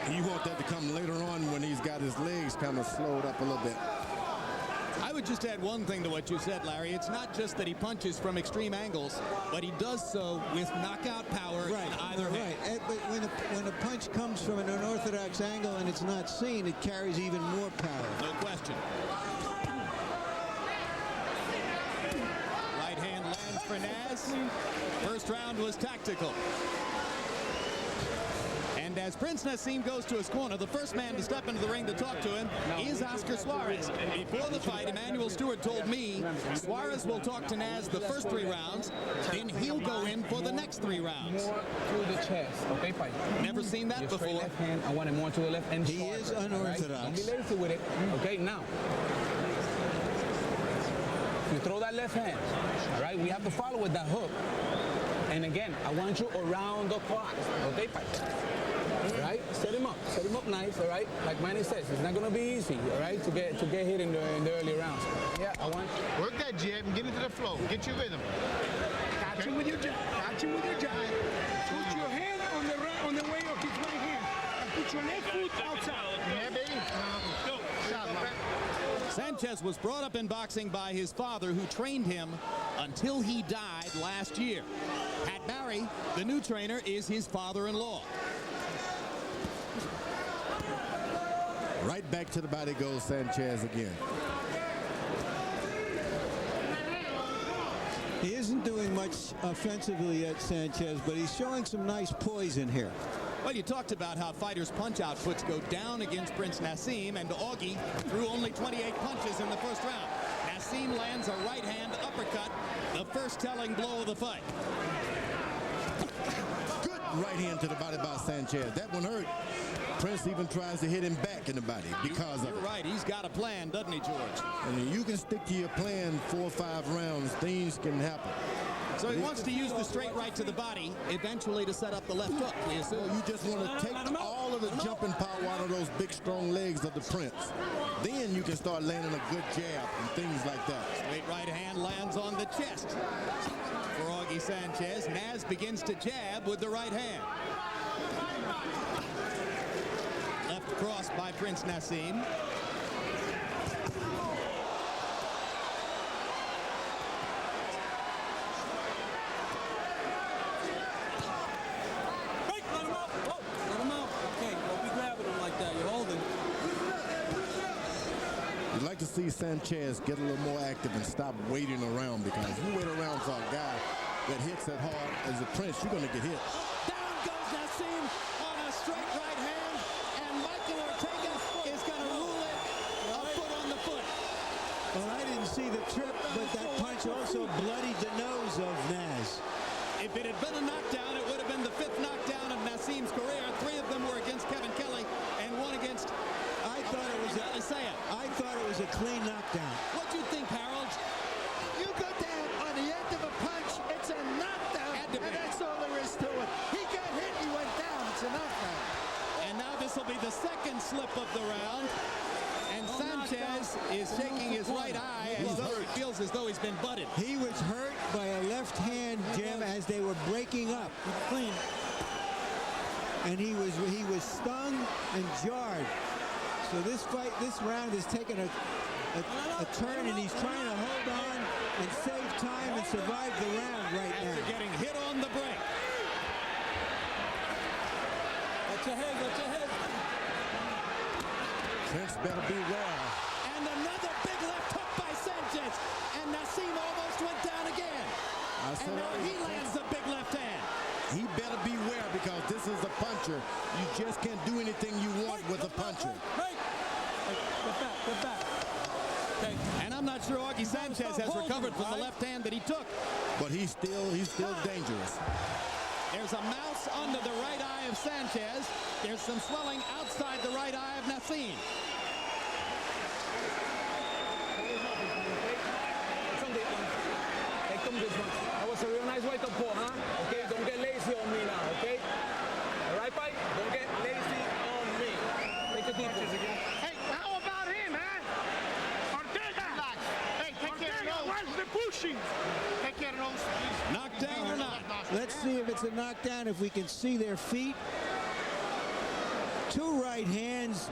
You want that to come later on when he's got his legs kind of slowed up a little bit. I would just add one thing to what you said, Larry. It's not just that he punches from extreme angles, but he does so with knockout power in either hand. Right. But when a punch comes from an unorthodox angle and it's not seen, it carries even more power. No question. Right hand lands for Naz. First round was tactical. And as Prince Naseem goes to his corner, the first man to step into the ring to talk to him is Oscar Suarez. Before the fight, Emmanuel Stewart told me Suarez will talk to Naz the first 3 rounds, then he'll go in for the next 3 rounds. More to the chest, okay, fight. Never seen that before. Left hand, I want it more to the left and he is unorthodox. Right? Don't be lazy with it. Okay, now. You throw that left hand, all right? We have to follow with that hook. And again, I want you around the clock, okay, fight. All right, set him up nice, all right. Like Manny says, it's not gonna be easy, all right, to get hit in the early rounds. Yeah, I want work that jab and get into the flow. Get your rhythm. Catch him with your jab. Catch him with your jab. Put your hand on the way of his right hand, and put your left foot outside. Yeah, baby. Go. Sanchez was brought up in boxing by his father, who trained him until he died last year. Pat Barry, the new trainer, is his father-in-law. Right back to the body goes Sanchez again. He isn't doing much offensively yet, Sanchez, but he's showing some nice poise in here. Well, you talked about how fighters' punch outputs go down against Prince Naseem, and Augie threw only 28 punches in the first round. Naseem lands a right hand uppercut, the first telling blow of the fight. Good right hand to the body by Sanchez. That one hurt. Prince even tries to hit him back in the body because of it. You're right. He's got a plan, doesn't he, George? And you can stick to your plan 4 or 5 rounds. Things can happen. So he wants to use the straight right to the body, eventually to set up the left hook, we assume. You just want to take all of the jumping power out of those big, strong legs of the Prince. Then you can start landing a good jab and things like that. Straight right hand lands on the chest for Augie Sanchez. Naz begins to jab with the right hand. Left cross by Prince Naseem. You'd like to see Sanchez get a little more active and stop waiting around, because if you wait around for a guy that hits that hard as a Prince, you're going to get hit. Down goes Naseem on a straight right hand, and Michael Ortega is going to rule it a foot on the foot. Well, I didn't see the trip, but that punch also bloodied the nose of Naz. If it had been a knockdown, it would have been the 5th knockdown of Naseem's career. 3 of them were against Kevin Kelly, and 1 against I thought it was a clean knockdown. What do you think, Harold? You go down on the end of a punch, it's a knockdown, and that's all there is to it. He got hit, he went down, it's a knockdown. And now this will be the 2nd slip of the round. And Sanchez is shaking his right eye as though he feels as though he's been butted. He was hurt by a left hand, Jim, as they were breaking up. Clean. And he was stung and jarred. So this round is taking a turn, and he's trying to hold on and save time and survive the round right now. After getting hit on the break. Watch your head, watch your head. Prince better beware. And another big left hook by Sanchez. And Naseem almost went down again. And now he lands a big left hand. He better beware, because this is a puncher. You just can't do anything you want with a puncher. Get back. Okay. And I'm not sure Augie Sanchez has recovered from the left hand that he took. But he's still dangerous. There's a mouse under the right eye of Sanchez. There's some swelling outside the right eye of Naseem. That was a real nice way to pull, huh? Okay, don't get lazy on me now, okay? All right, Pike? Don't get lazy on me. Take a deep breath again. Hey, how about him, huh? Ortega! Hey, take care of those. Where's the pushing? Take care of those. Knockdown or not? Let's see if it's a knockdown, if we can see their feet. 2 right hands.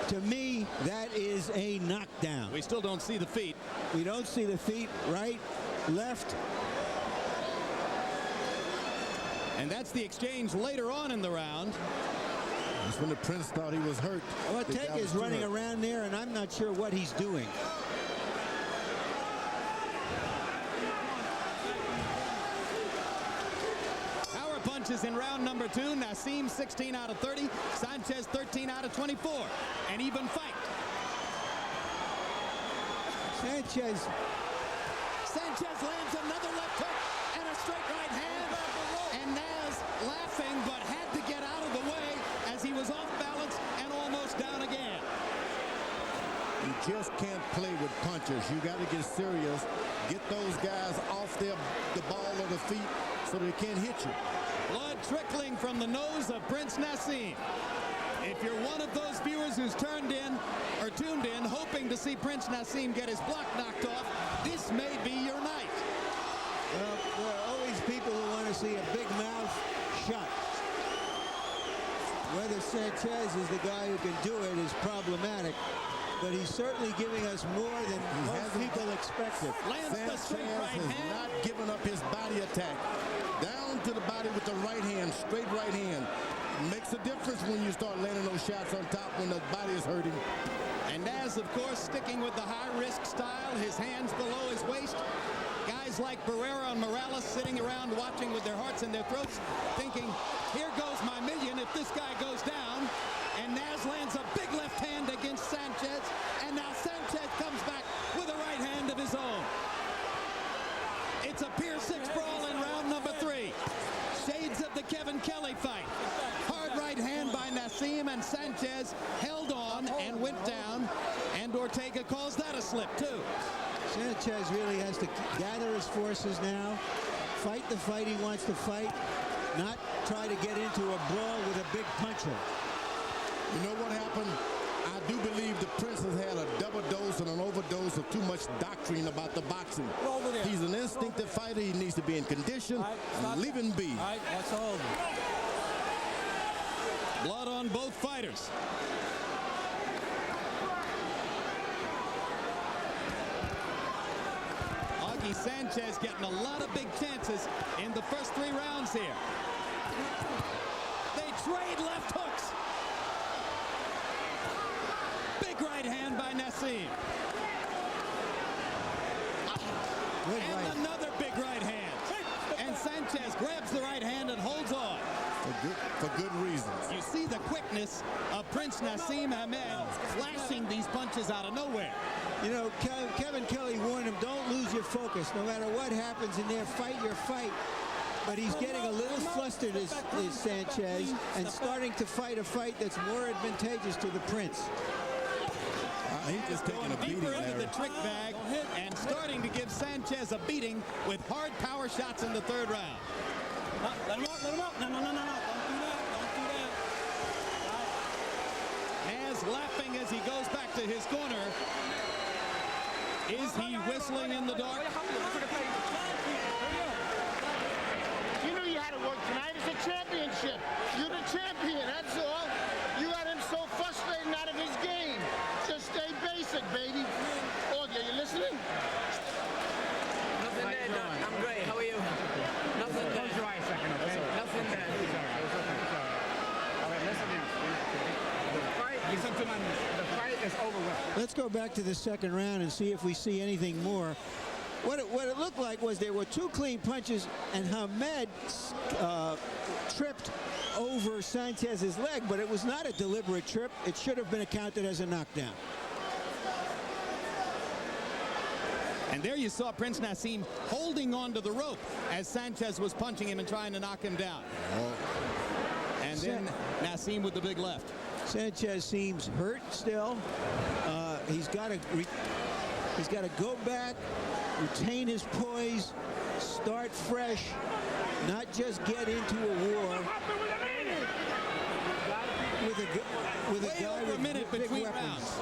To me, that is a knockdown. We still don't see the feet. We don't see the feet. Right, left. And that's the exchange later on in the round. That's when the Prince thought he was hurt. Ortega is running around there, and I'm not sure what he's doing. Power punches in round number 2. Naseem 16 out of 30. Sanchez 13 out of 24. An even fight. Sanchez lands another left hook and a straight right hand. And Naz laughing, but had to get out of the way as he was off balance and almost down again. You just can't play with punchers. You got to get serious. Get those guys off the ball or the feet so they can't hit you. Blood trickling from the nose of Prince Naseem. If you're one of those viewers who's tuned in hoping to see Prince Naseem get his block knocked off, this may be your night. Well, there are always people who want to see a big mouth shut. Whether Sanchez is the guy who can do it is problematic, but he's certainly giving us more than most people expected. Lands the straight right has hand. not given up his body attack. Down to the body with the right hand, straight right hand. Makes a difference when you start landing those shots on top when the body is hurting. And Naz, of course, sticking with the high-risk style, his hands below his waist. Guys like Barrera and Morales sitting around watching with their hearts in their throats, thinking, here goes my million if this guy goes down. And Naz lands a big left hand against Sanchez, and now Sanchez comes back with a right hand of his own. It's a Pier 6 brawl in round number 3. Shades of the Kevin Kelly fight. Hard right hand by Naseem, and Sanchez held on and went down, and Ortega calls that a slip too. Sanchez really has to gather his forces now, fight the fight he wants to fight, not try to get into a brawl with a big puncher. You know what happened? I do believe the Prince has had a double dose and an overdose of too much doctrine about the boxing. He's an instinctive fighter. He needs to be in condition. Leave him be. All right, that's all. Blood on both fighters. Augie Sanchez getting a lot of big chances in the first 3 rounds here. They trade left hooks. Big right hand by Naseem. And another big right hand. And Sanchez grabs the right hand and holds on. For good reasons. You see the quickness of Prince Naseem Hamed flashing these punches out of nowhere. You know, Kevin Kelly warned him, don't lose your focus. No matter what happens in there, fight your fight. But he's getting a little flustered, is Sanchez, and starting to fight a fight that's more advantageous to the Prince. He's just taking a beating Deeper into there. the trick bag and starting to give Sanchez a beating with hard power shots in the 3rd round. Let him out, let him out. No. Don't do that, don't do that. Naz laughing as he goes back to his corner. Is he whistling in the dark? You knew you had to work tonight. It's a championship. You're the champion, that's all. You got him so frustrated out of his game. Just stay basic, baby. Augie, are you listening? Nothing there, Doc. I'm great. How are you? Nothing there. Close your eyes a second, okay? Nothing there. All right, listen here. The fight is over with. Let's go back to the 2nd round and see if we see anything more. What it looked like was there were 2 clean punches, and Hamed tripped over Sanchez's leg, but it was not a deliberate trip. It should have been accounted as a knockdown. And there you saw Prince Naseem holding on to the rope as Sanchez was punching him and trying to knock him down. And then Naseem with the big left. Sanchez seems hurt still. He's got to go back, retain his poise, start fresh, not just get into a war with a guy over with a minute big between weapons. rounds.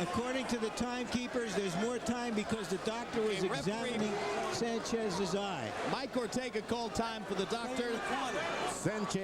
According to the timekeepers, there's more time because the doctor was examining Sanchez's eye. Mike Ortega called time for the doctor. Sanchez.